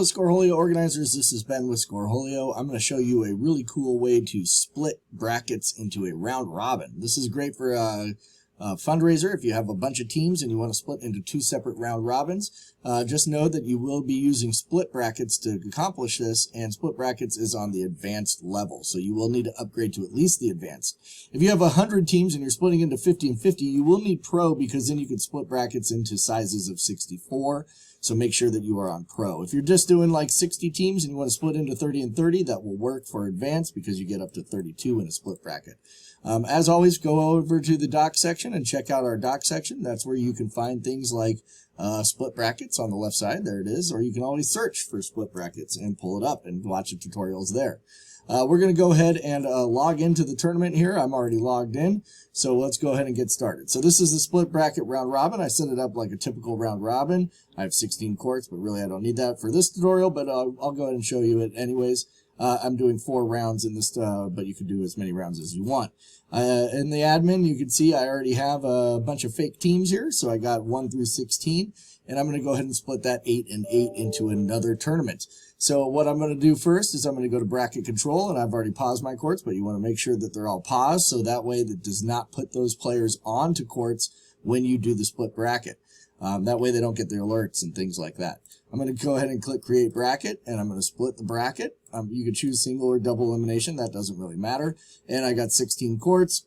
Scoreholio organizers, this is Ben with Scoreholio. I'm going to show you a really cool way to split brackets into a round robin. This is great for a fundraiser if you have a bunch of teams and you want to split into two separate round robins. Just know that you will be using split brackets to accomplish this, and split brackets is on the advanced level, so you will need to upgrade to at least the advanced. If you have 100 teams and you're splitting into 50 and 50, you will need pro, because then you can split brackets into sizes of 64. So make sure that you are on pro. If you're just doing like 60 teams and you want to split into 30 and 30, that will work for advanced because you get up to 32 in a split bracket. As always, go over to the doc section and check out our doc section. That's where you can find things like split brackets on the left side. There it is. Or you can always search for split brackets and pull it up and watch the tutorials there. We're going to go ahead and log into the tournament here. I'm already logged in, so let's go ahead and get started. So this is the split bracket round robin. I set it up like a typical round robin. I have 16 courts, but really I don't need that for this tutorial, but I'll go ahead and show you it anyways. I'm doing 4 rounds in this, but you can do as many rounds as you want. In the admin, you can see I already have a bunch of fake teams here, so I got 1 through 16, and I'm going to go ahead and split that 8 and 8 into another tournament. So what I'm going to do first is I'm going to go to bracket control, and I've already paused my courts, but you want to make sure that they're all paused, so that way that does not put those players onto courts when you do the split bracket. That way they don't get the alerts and things like that. I'm going to go ahead and click create bracket, and I'm going to split the bracket. You can choose single or double elimination. That doesn't really matter. And I got 16 courts.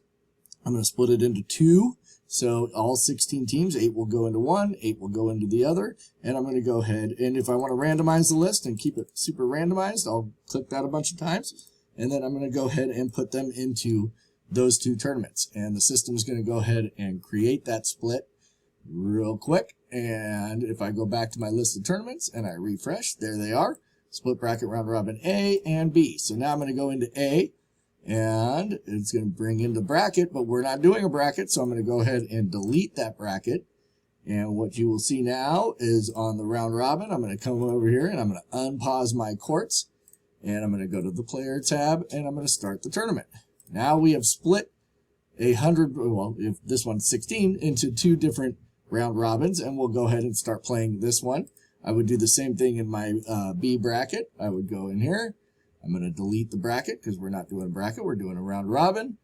I'm going to split it into 2. So all 16 teams, 8 will go into one, 8 will go into the other. And I'm going to go ahead, and if I want to randomize the list and keep it super randomized, I'll click that a bunch of times. And then I'm going to go ahead and put them into those 2 tournaments. And the system is going to go ahead and create that split real quick. And if I go back to my list of tournaments and I refresh, there they are. Split bracket round robin A and B. So now I'm going to go into A, and it's going to bring in the bracket, but we're not doing a bracket, so I'm going to go ahead and delete that bracket. And what you will see now is on the round robin, I'm going to come over here and I'm going to unpause my courts, and I'm going to go to the player tab, and I'm going to start the tournament. Now we have split 100, well, if this one's 16, into 2 different round robins, and we'll go ahead and start playing this one. I would do the same thing in my B bracket. I would go in here. I'm going to delete the bracket because we're not doing a bracket. We're doing a round robin.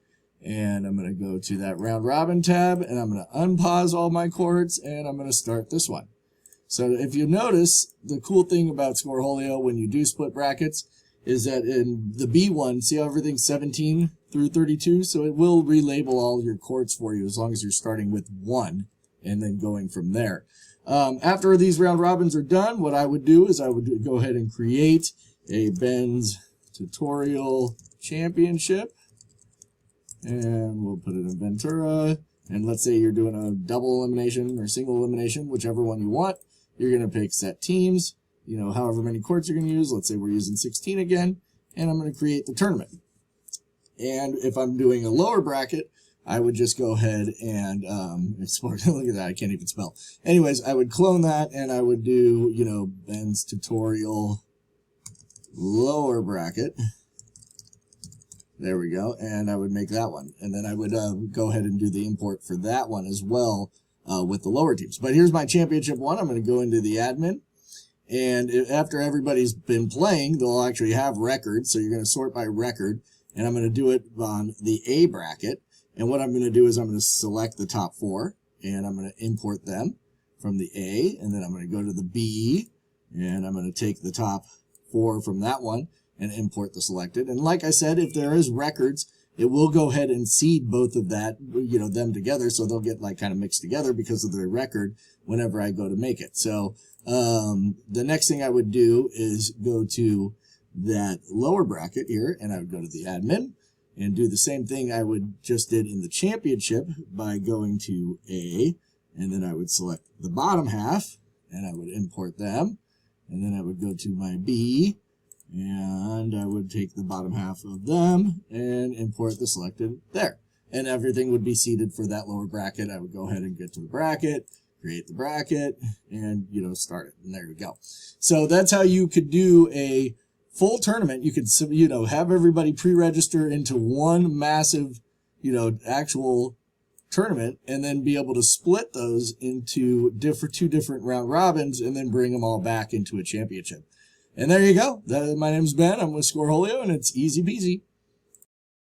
And I'm going to go to that round robin tab, and I'm going to unpause all my courts, and I'm going to start this one. So if you notice, the cool thing about Scoreholio when you do split brackets is that in the B one, see how everything's 17 through 32? So it will relabel all your courts for you as long as you're starting with 1 and then going from there. After these round robins are done, what I would do is I would go ahead and create a Ben's Tutorial Championship, and we'll put it in Ventura. And let's say you're doing a double elimination or single elimination, whichever one you want. You're going to pick set teams, you know, however many courts you're going to use. Let's say we're using 16 again, and I'm going to create the tournament. And if I'm doing a lower bracket, I would just go ahead and export. Look at that, I can't even spell. Anyways, I would clone that, and I would do, you know, Ben's Tutorial lower bracket. There we go, and I would make that one. And then I would go ahead and do the import for that one as well with the lower teams. But here's my championship one. I'm going to go into the admin, and after everybody's been playing, they'll actually have records. So you're going to sort by record, and I'm going to do it on the A bracket. And what I'm going to do is I'm going to select the top 4, and I'm going to import them from the A, and then I'm going to go to the B, and I'm going to take the top 4 from that one and import the selected. And like I said, if there is records, it will go ahead and seed both of that, you know, them together, so they'll get like kind of mixed together because of their record whenever I go to make it. So the next thing I would do is go to that lower bracket here, and I would go to the admin and do the same thing I would just did in the championship by going to A, and then I would select the bottom half, and I would import them, and then I would go to my B, and I would take the bottom half of them and import the selected there. And everything would be seated for that lower bracket. I would go ahead and get to the bracket, create the bracket, and, you know, start it. And there we go. So that's how you could do a full tournament. You could, you know, have everybody pre-register into one massive, you know, actual tournament, and then be able to split those into two different round robins, and then bring them all back into a championship. And there you go. My name's Ben. I'm with Scoreholio, and it's easy peasy.